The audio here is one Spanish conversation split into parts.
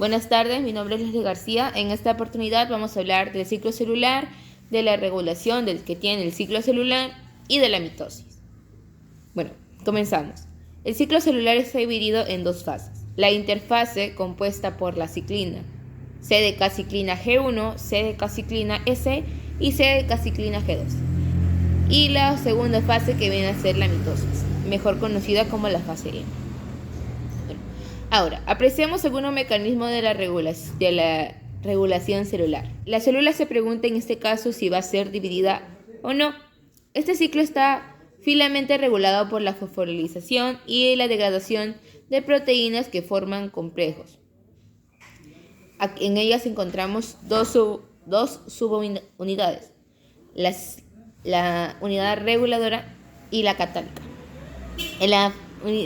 Buenas tardes, mi nombre es Leslie García. En esta oportunidad vamos a hablar del ciclo celular, de la regulación del que tiene el ciclo celular y de la mitosis. Bueno, comenzamos. El ciclo celular está dividido en dos fases. La interfase, compuesta por la ciclina CDK-ciclina G1, CDK-ciclina S y CDK-ciclina G2. Y la segunda fase, que viene a ser la mitosis, mejor conocida como la fase M. Ahora, apreciamos algunos mecanismos de la regulación celular. La célula se pregunta en este caso si va a ser dividida o no. Este ciclo está finamente regulado por la fosforilización y la degradación de proteínas que forman complejos. En ellas encontramos dos subunidades, la unidad reguladora y la catálica. En la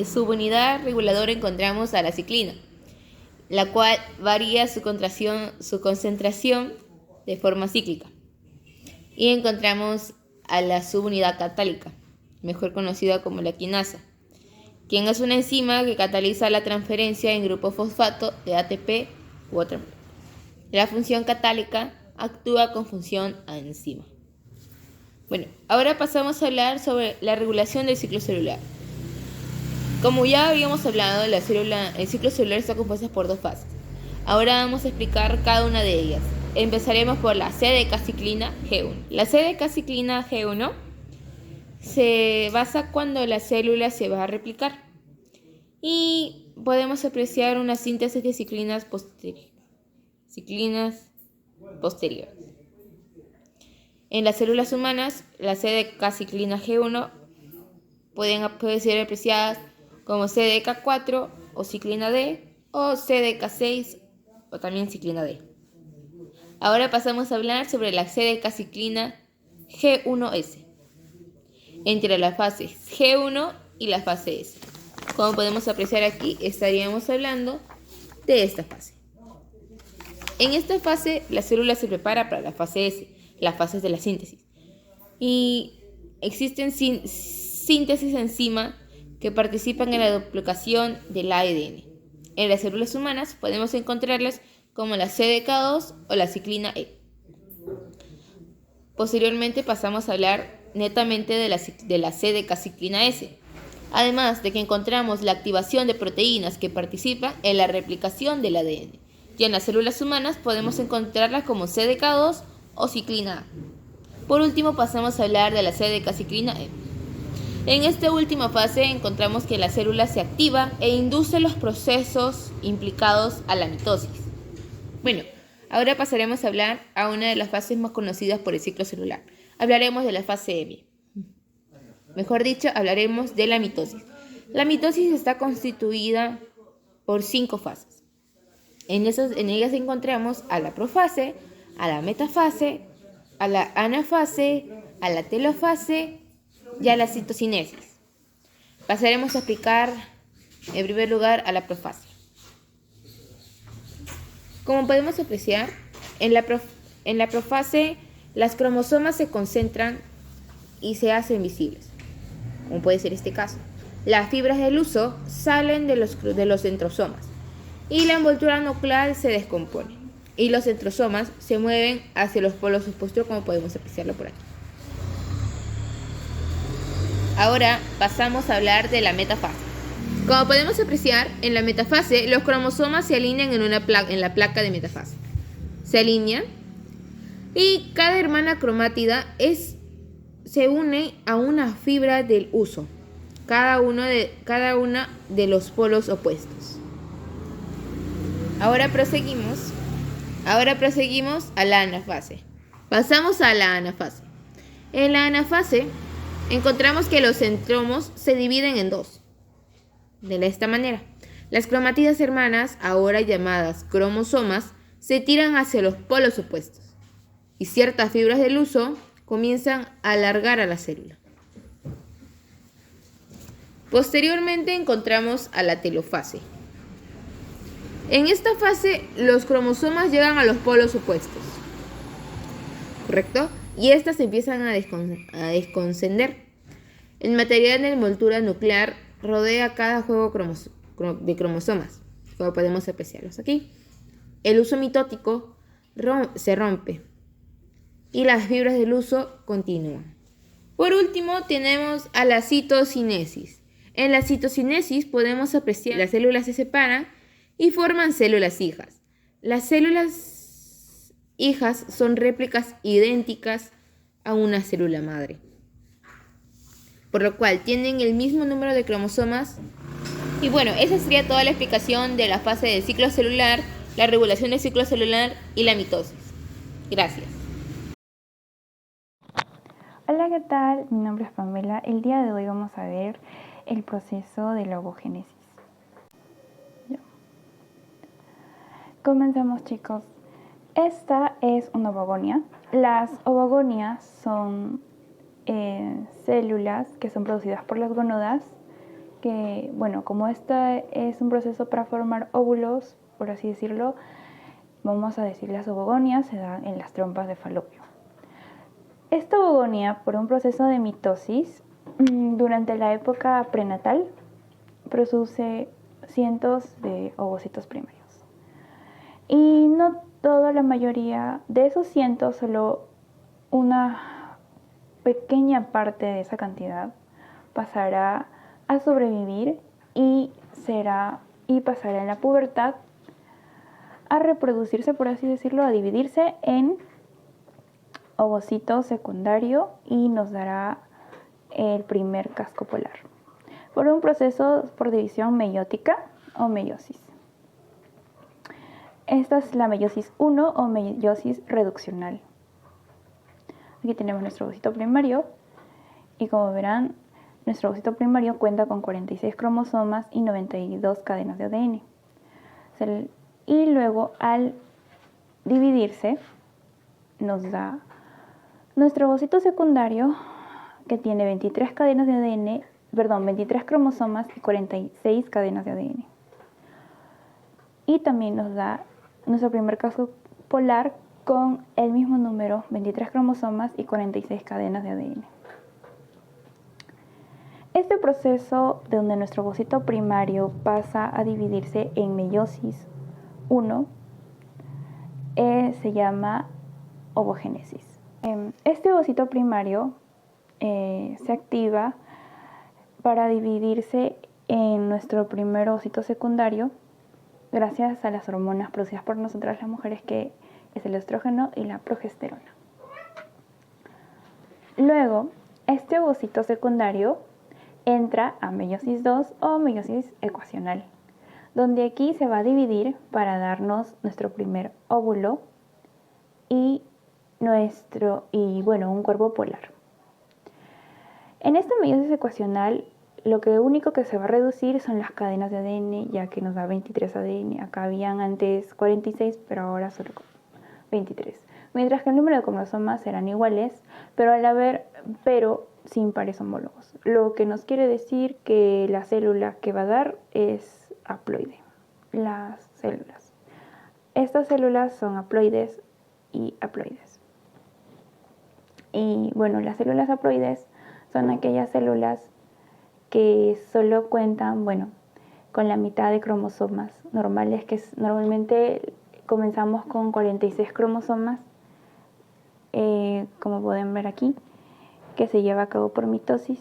subunidad reguladora encontramos a la ciclina, la cual varía su concentración de forma cíclica. Y encontramos a la subunidad catálica, mejor conocida como la quinasa, quien es una enzima que cataliza la transferencia en grupo fosfato de ATP u otra molécula. La función catálica actúa con función a enzima. Bueno, ahora pasamos a hablar sobre la regulación del ciclo celular. Como ya habíamos hablado, el ciclo celular está compuesto por dos fases. Ahora vamos a explicar cada una de ellas. Empezaremos por la CDK-ciclina G1. La CDK-ciclina G1 se basa cuando la célula se va a replicar y podemos apreciar una síntesis de ciclinas posteriores. En las células humanas, la CDK-ciclina G1 puede ser apreciadas como CDK4 o ciclina D o CDK6 o también ciclina D. Ahora pasamos a hablar sobre la CDK-ciclina G1S, entre la fase G1 y la fase S. Como podemos apreciar aquí, estaríamos hablando de esta fase. En esta fase, la célula se prepara para la fase S, las fases de la síntesis. Y existen síntesis enzima que participan en la duplicación del ADN. En las células humanas podemos encontrarlas como la CDK2 o la ciclina E. Posteriormente pasamos a hablar netamente de la CDK-ciclina S, además de que encontramos la activación de proteínas que participan en la replicación del ADN. Y en las células humanas podemos encontrarlas como CDK2 o ciclina A. Por último pasamos a hablar de la CDK-ciclina E. En esta última fase encontramos que la célula se activa e induce los procesos implicados a la mitosis. Bueno, ahora pasaremos a hablar a una de las fases más conocidas por el ciclo celular. Hablaremos de la fase M. Mejor dicho, hablaremos de la mitosis. La mitosis está constituida por 5 fases. En ellas encontramos a la profase, a la metafase, a la anafase, a la telofase y a la citocinesis. Pasaremos a explicar en primer lugar a la profase. Como podemos apreciar, en la profase las cromosomas se concentran y se hacen visibles, como puede ser este caso. Las fibras del huso salen de los centrosomas y la envoltura nuclear se descompone y los centrosomas se mueven hacia los polos opuestos, como podemos apreciarlo por aquí. Ahora pasamos a hablar de la metafase. Como podemos apreciar, en la metafase los cromosomas se alinean en la placa de metafase. Se alinean y cada hermana cromátida se une a una fibra del huso, cada una de los polos opuestos. Ahora proseguimos a la anafase. Pasamos a la anafase. En la anafase encontramos que los centromos se dividen en dos. De esta manera, las cromátidas hermanas, ahora llamadas cromosomas, se tiran hacia los polos opuestos y ciertas fibras del huso comienzan a alargar a la célula. Posteriormente encontramos a la telofase. En esta fase, los cromosomas llegan a los polos opuestos, ¿correcto? Y estas empiezan a desconcender. El material de envoltura nuclear rodea cada juego de cromosomas, como podemos apreciarlos aquí. el huso mitótico se rompe y las fibras del huso continúan. Por último, tenemos a la citocinesis. En la citocinesis podemos apreciar que las células se separan y forman células hijas. Las células hijas son réplicas idénticas a una célula madre, por lo cual tienen el mismo número de cromosomas. Y bueno, esa sería toda la explicación de la fase del ciclo celular, la regulación del ciclo celular y la mitosis. Gracias. Hola, ¿qué tal? Mi nombre es Pamela. El día de hoy vamos a ver el proceso de la ovogénesis. Comencemos, chicos. Esta es una ovogonia. Las ovogonias son células que son producidas por las gónadas, que, bueno, como esta es un proceso para formar óvulos, por así decirlo, vamos a decir las ovogonias se dan en las trompas de falopio. Esta ovogonia, por un proceso de mitosis, durante la época prenatal, produce cientos de ovocitos primarios. Y no toda la mayoría de esos cientos, solo una pequeña parte de esa cantidad pasará a sobrevivir y pasará en la pubertad a reproducirse, por así decirlo, a dividirse en ovocito secundario y nos dará el primer casco polar por un proceso por división meiótica o meiosis. Esta es la meiosis 1 o meiosis reduccional. Aquí tenemos nuestro ovocito primario y, como verán, nuestro ovocito primario cuenta con 46 cromosomas y 92 cadenas de ADN. Y luego, al dividirse, nos da nuestro ovocito secundario, que tiene 23 cadenas de ADN, 23 cromosomas y 46 cadenas de ADN. Y también nos da nuestro primer casco polar con el mismo número, 23 cromosomas y 46 cadenas de ADN. Este proceso donde nuestro ovocito primario pasa a dividirse en meiosis 1 se llama ovogénesis. Este ovocito primario se activa para dividirse en nuestro primer ovocito secundario gracias a las hormonas producidas por nosotras las mujeres, que es el estrógeno y la progesterona. Luego, este ovocito secundario entra a meiosis 2 o meiosis ecuacional, donde aquí se va a dividir para darnos nuestro primer óvulo y un cuerpo polar. En esta meiosis ecuacional, lo único que se va a reducir son las cadenas de ADN, ya que nos da 23 ADN. Acá habían antes 46, pero ahora solo 23. Mientras que el número de cromosomas serán iguales, pero sin pares homólogos. Lo que nos quiere decir que la célula que va a dar es haploide. Las células. Estas células son haploides y haploides. Y bueno, las células haploides son aquellas células que solo cuentan, con la mitad de cromosomas normales, que normalmente comenzamos con 46 cromosomas, como pueden ver aquí, que se lleva a cabo por mitosis.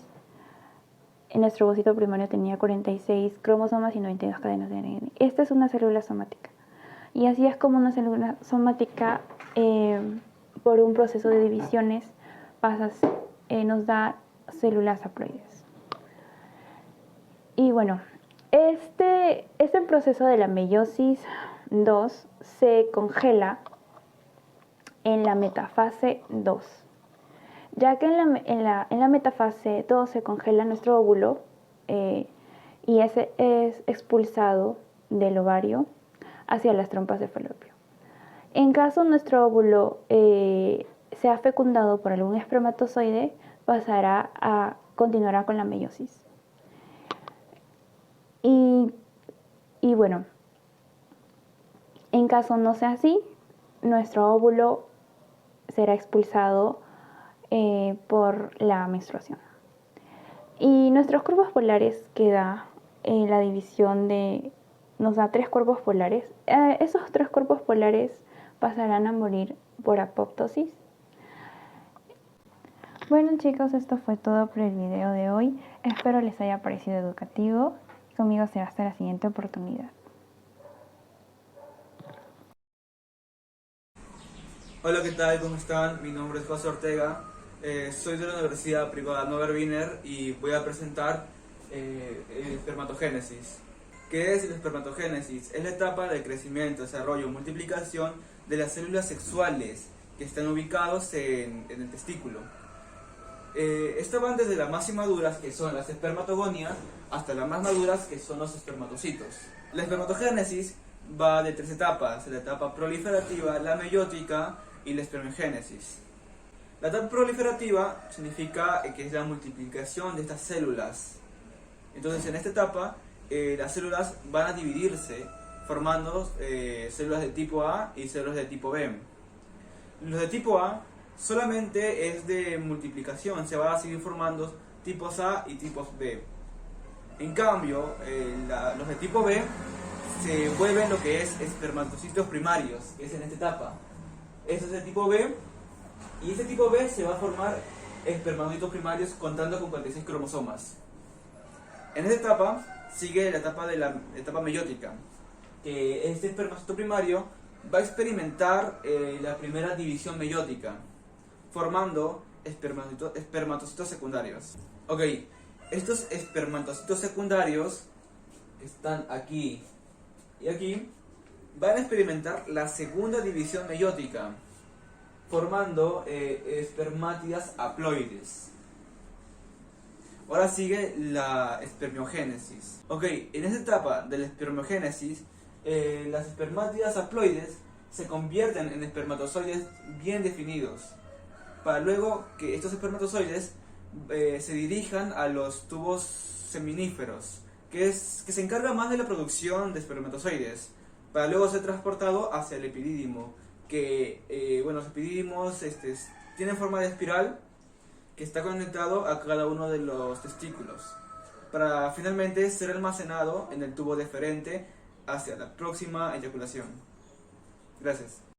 En nuestro ovocito primario tenía 46 cromosomas y 92 cadenas de ADN. Esta es una célula somática. Y así es como una célula somática, por un proceso de divisiones, nos da células haploides. Y bueno, este proceso de la meiosis 2 se congela en la metafase 2, ya que en la metafase 2 se congela nuestro óvulo y ese es expulsado del ovario hacia las trompas de falopio. En caso nuestro óvulo sea fecundado por algún espermatozoide, continuará con la meiosis. Y bueno, en caso no sea así, nuestro óvulo será expulsado por la menstruación. Y nuestros cuerpos polares queda la división de nos da 3 cuerpos polares. Esos 3 cuerpos polares pasarán a morir por apoptosis. Bueno chicos, esto fue todo por el video de hoy. Espero les haya parecido educativo. Conmigo será hasta la siguiente oportunidad. Hola, ¿qué tal? ¿Cómo están? Mi nombre es José Ortega. Soy de la Universidad Privada Norbert Wiener y voy a presentar el espermatogénesis. ¿Qué es el espermatogénesis? Es la etapa de crecimiento, desarrollo, multiplicación de las células sexuales que están ubicados en el testículo. Estas van desde las más inmaduras, que son las espermatogonias, hasta las más maduras, que son los espermatocitos. La espermatogénesis va de 3 etapas: la etapa proliferativa, la meiótica y la espermiogénesis. La etapa proliferativa significa que es la multiplicación de estas células. Entonces, en esta etapa, las células van a dividirse formando células de tipo A y células de tipo B. Los de tipo A solamente es de multiplicación, se va a seguir formando tipos A y tipos B. En cambio, los de tipo B se vuelven lo que es espermatocitos primarios, que es en esta etapa. Este es el tipo B, y este tipo B se va a formar espermatocitos primarios contando con 46 cromosomas. En esta etapa sigue la etapa meiótica, que este espermatocito primario va a experimentar la primera división meiótica, formando espermatocitos secundarios. Ok, estos espermatocitos secundarios, que están aquí y aquí, van a experimentar la segunda división meiótica, formando espermátidas haploides. Ahora sigue la espermiogénesis. Ok, en esta etapa de la espermiogénesis, las espermátidas haploides se convierten en espermatozoides bien definidos, para luego que estos espermatozoides se dirijan a los tubos seminíferos, que se encarga más de la producción de espermatozoides, para luego ser transportado hacia el epidídimo, que los epidídimos tienen forma de espiral que está conectado a cada uno de los testículos, para finalmente ser almacenado en el tubo deferente hacia la próxima eyaculación. Gracias.